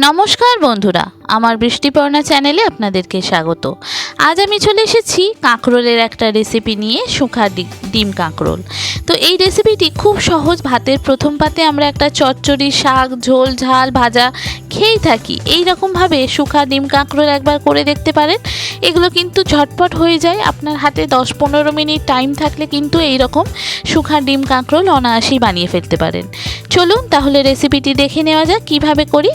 নমস্কার বন্ধুরা, আমার বৃষ্টিপর্ণা চ্যানেলে আপনাদেরকে স্বাগত। আজ আমি চলে এসেছি কাঁকরোলের একটা রেসিপি নিয়ে, শুখা ডিম কাঁকরোল। তো এই রেসিপিটি খুব সহজ। ভাতের প্রথম পাতে আমরা একটা চচ্চড়ি, শাক, ঝোল, ঝাল, ভাজা খেয়েই থাকি। এই রকমভাবে শুখা ডিম কাঁকরোল একবার করে দেখতে পারেন। এগুলো কিন্তু ঝটপট হয়ে যায়। আপনার হাতে 10-15 মিনিট টাইম থাকলে কিন্তু এই রকম শুখা ডিম কাঁকরোল অনায়াসেই বানিয়ে ফেলতে পারেন। চলুন তাহলে রেসিপিটি দেখে নেওয়া যাক কীভাবে করি।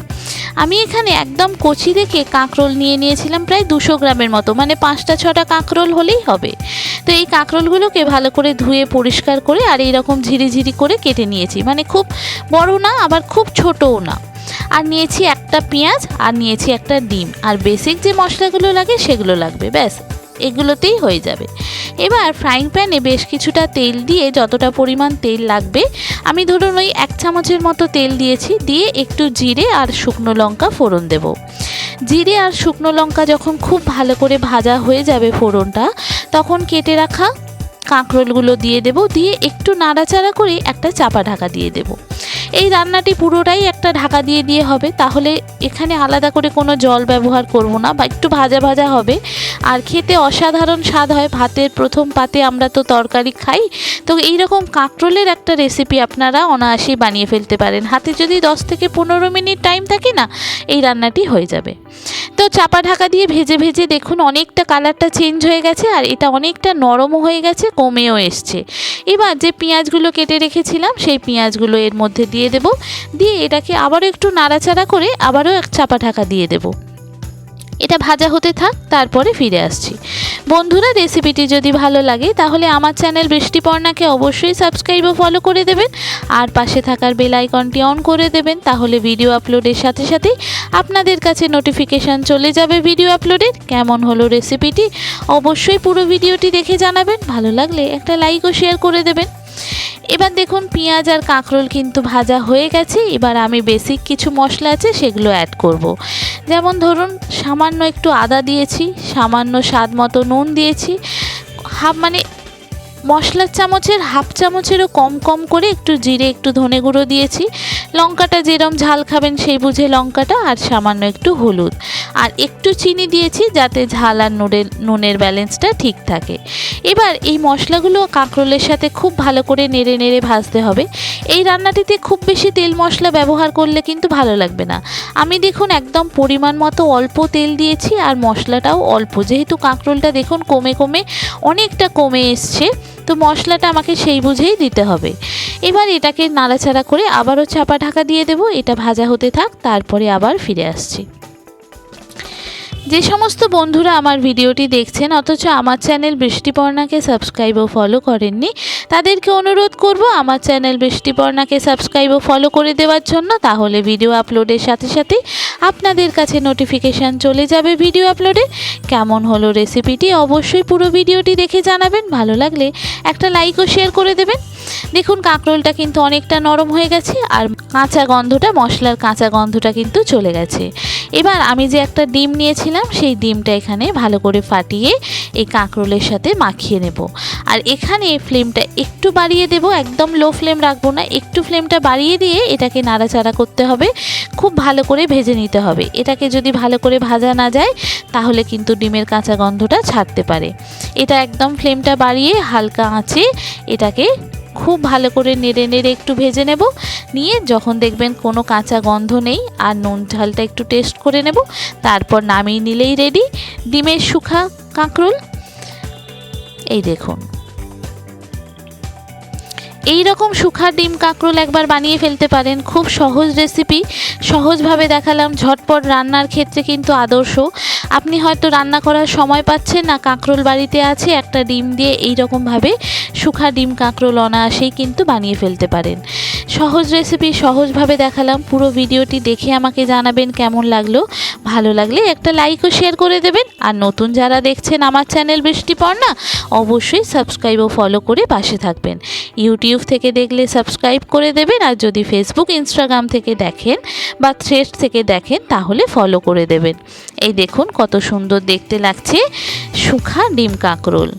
আমি এখানে একদম কচি দেখে কাঁকরোল নিয়েছিলাম প্রায় 200 গ্রামের মতো, মানে 5-6টা কাঁকরোল হলেই হবে। তো এই কাঁকরোলগুলোকে ভালো করে ধুয়ে পরিষ্কার করে আর এইরকম ঝিরি করে কেটে নিয়েছি, মানে খুব বড় না আবার খুব ছোটও না। আর নিয়েছি একটা পেঁয়াজ, আর নিয়েছি একটা ডিম, আর বেসিক যে মশলাগুলো লাগে সেগুলো লাগবে, ব্যাস এগুলোতেই হয়ে যাবে। এবার ফ্রাইং প্যানে বেশ কিছুটা তেল দিয়ে, যতটা পরিমাণ তেল লাগবে, আমি ধরুন ওই 1 চামচের মতো তেল দিয়েছি। দিয়ে একটু জিরে আর শুকনো লঙ্কা ফোড়ন দেব। জিরে আর শুকনো লঙ্কা যখন খুব ভালো করে ভাজা হয়ে যাবে ফোড়নটা, তখন কেটে রাখা কাঁকরোলগুলো দিয়ে দেব। দিয়ে একটু নাড়াচাড়া করে একটা চাপা ঢাকা দিয়ে দেব। এই রান্নাটি পুরোটাই একটা ঢাকা দিয়ে হবে, তাহলে এখানে আলাদা করে কোনো জল ব্যবহার করব না, বা একটু ভাজা ভাজা হবে আর খেতে অসাধারণ স্বাদ হয়। ভাতের প্রথম পাতে আমরা তো তরকারি খাই, তো এইরকম কাঁকরোলের একটা রেসিপি আপনারা অনায়াসেই বানিয়ে ফেলতে পারেন। হাতে যদি 10-15 মিনিট টাইম থাকে না, এই রান্নাটি হয়ে যাবে। তো চাপা ঢাকা দিয়ে ভেজে দেখুন অনেকটা কালারটা চেঞ্জ হয়ে গেছে, আর এটা অনেকটা নরমও হয়ে গেছে, কমেও এসছে। এবার যে পেঁয়াজগুলো কেটে রেখেছিলাম সেই পেঁয়াজগুলো এর মধ্যে দিয়ে দেব। দিয়ে এটাকে আবারও একটু নাড়াচাড়া করে আবারও এক চাপা ঢাকা দিয়ে দেব। এটা ভাজা হতে থাক, তারপরে ফিরে আসছি। বন্ধুরা, রেসিপিটি যদি ভালো লাগে তাহলে আমার চ্যানেল বৃষ্টিপর্ণাকে অবশ্যই সাবস্ক্রাইব ও ফলো করে দেবেন, আর পাশে থাকার বেল আইকনটি অন করে দেবেন। তাহলে ভিডিও আপলোডের সাথে সাথেই আপনাদের কাছে নোটিফিকেশান চলে যাবে ভিডিও আপলোডের। কেমন হলো রেসিপিটি অবশ্যই পুরো ভিডিওটি দেখে জানাবেন। ভালো লাগলে একটা লাইক ও শেয়ার করে দেবেন। এবার দেখুন পেঁয়াজ আর কাঁকরোল কিন্তু ভাজা হয়ে গেছে। এবার আমি বেসিক কিছু মশলা আছে সেগুলো অ্যাড করব। যেমন ধরুন সামান্য একটু আদা দিয়েছি, সামান্য স্বাদ মতো নুন দিয়েছি, মশলার চামচের হাফ চামচেরও কম করে একটু জিরে, একটু ধনে গুঁড়ো দিয়েছি। লঙ্কাটা যেরম ঝাল খাবেন সেই বুঝে লঙ্কাটা, আর সামান্য একটু হলুদ, আর একটু চিনি দিয়েছি যাতে ঝাল আর নুনের ব্যালেন্সটা ঠিক থাকে। এবার এই মশলাগুলো কাঁকরোলের সাথে খুব ভালো করে নেড়ে ভাজতে হবে। এই রান্নাটিতে খুব বেশি তেল মশলা ব্যবহার করলে কিন্তু ভালো লাগবে না। আমি দেখুন একদম পরিমাণ মতো অল্প তেল দিয়েছি, আর মশলাটাও অল্প, যেহেতু কাঁকরোলটা দেখুন কমে অনেকটা কমে এসছে, তো মশলাটা আমাকে সেই বুঝেই দিতে হবে। এবার এটাকে নাড়াচাড়া করে আবারও চাপা ঢাকা দিয়ে দেব। এটা ভাজা হতে থাক, তারপরে আবার ফিরে আসছি। যে সমস্ত বন্ধুরা আমার ভিডিওটি দেখছেন অথচ আমার চ্যানেল বৃষ্টিপর্ণাকে সাবস্ক্রাইব ও ফলো করেননি, তাদেরকে অনুরোধ করব আমার চ্যানেল বৃষ্টিপর্ণাকে সাবস্ক্রাইব ও ফলো করে দেওয়ার জন্য। তাহলে ভিডিও আপলোডের সাথে সাথে আপনাদের কাছে নোটিফিকেশান চলে যাবে ভিডিও আপলোডে। কেমন হলো রেসিপিটি অবশ্যই পুরো ভিডিওটি দেখে জানাবেন। ভালো লাগলে একটা লাইক ও শেয়ার করে দেবেন। দেখুন কাঁকরোলটা কিন্তু অনেকটা নরম হয়ে গেছে, আর মশলার কাঁচা গন্ধটা কিন্তু চলে গেছে। এবার আমি যে একটা ডিম নিয়েছিলাম সেই ডিমটা এখানে ভালো করে ফাটিয়ে এই কাঁকরোলের সাথে মাখিয়ে নেব। আর এখানে ফ্লেমটা একটু বাড়িয়ে দেব, একদম লো ফ্লেম রাখবো না, একটু ফ্লেমটা বাড়িয়ে দিয়ে এটাকে নাড়াচাড়া করতে হবে, খুব ভালো করে ভেজে নিতে হবে। এটাকে যদি ভালো করে ভাজা না যায় তাহলে কিন্তু ডিমের কাঁচা গন্ধটা ছাড়তে পারে। এটা একদম ফ্লেমটা বাড়িয়ে হালকা আঁচে এটাকে খুব ভালো করে নেড়ে একটু ভেজে নেব। নিয়ে যখন দেখবেন কোনো কাঁচা গন্ধ নেই আর নুন ঝালটা একটু টেস্ট করে নেব, তারপর নামিয়ে নিলেই রেডি ডিমের শুখা কাঁকরোল। এই দেখুন এই রকম শুখা ডিম কাঁকরোল একবার বানিয়ে ফেলতে পারেন। খুব সহজ রেসিপি, সহজভাবে দেখালাম। ঝটপট রান্নার ক্ষেত্রে কিন্তু আদর্শ। আপনি হয়তো রান্না করার সময় পাচ্ছেন না, কাঁকরোল বাড়িতে আছে, একটা ডিম দিয়ে এই রকমভাবে শুখা ডিম কাঁকরোল অনায়াসেই কিন্তু বানিয়ে ফেলতে পারেন। সহজ রেসিপি, সহজভাবে দেখালাম। পুরো ভিডিওটি দেখে আমাকে জানাবেন কেমন লাগলো। ভালো লাগলে একটা লাইক ও শেয়ার করে দেবেন। আর নতুন যারা দেখছেন আমার চ্যানেল বৃষ্টিপর্ণা, অবশ্যই সাবস্ক্রাইব ও ফলো করে পাশে থাকবেন। ইউটিউব থেকে দেখলে সাবস্ক্রাইব করে দেবেন, আর যদি ফেসবুক, ইনস্টাগ্রাম থেকে দেখেন বা থ্রেড থেকে দেখেন তাহলে ফলো করে দেবেন। এই দেখুন কত সুন্দর দেখতে লাগছে শুখা ডিম কাঁকরোল।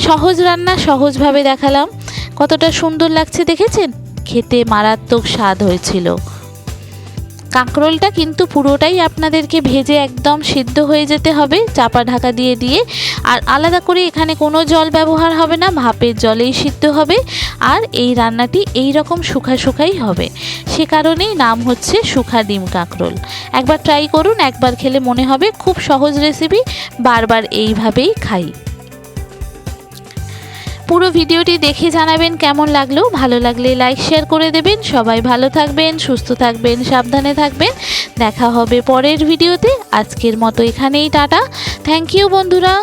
সহজ রান্না, সহজভাবে দেখালাম। কতটা সুন্দর লাগছে দেখেছেন? খেতে মারাত্মক স্বাদ হয়েছিল। কাঁকরোলটা কিন্তু পুরোটাই আপনাদেরকে ভেজে একদম সিদ্ধ হয়ে যেতে হবে চাপা ঢাকা দিয়ে দিয়ে। আর আলাদা করে এখানে কোনো জল ব্যবহার হবে না, ভাপের জলেই সিদ্ধ হবে। আর এই রান্নাটি এই রকম শুখা শুখাই হবে, সে কারণেই নাম হচ্ছে শুখা ডিম কাঁকরোল। একবার ট্রাই করুন, একবার খেলে মনে হবে খুব সহজ রেসিপি, বারবার এইভাবেই খাই। পুরো ভিডিওটি দেখে জানাবেন কেমন লাগলো, ভালো লাগলে লাইক শেয়ার করে দেবেন। সবাই ভালো থাকবেন, সুস্থ থাকবেন, সাবধানে থাকবেন। দেখা হবে পরের ভিডিওতে। আজকের মতো এখানেই টাটা। থ্যাংক ইউ বন্ধুরা।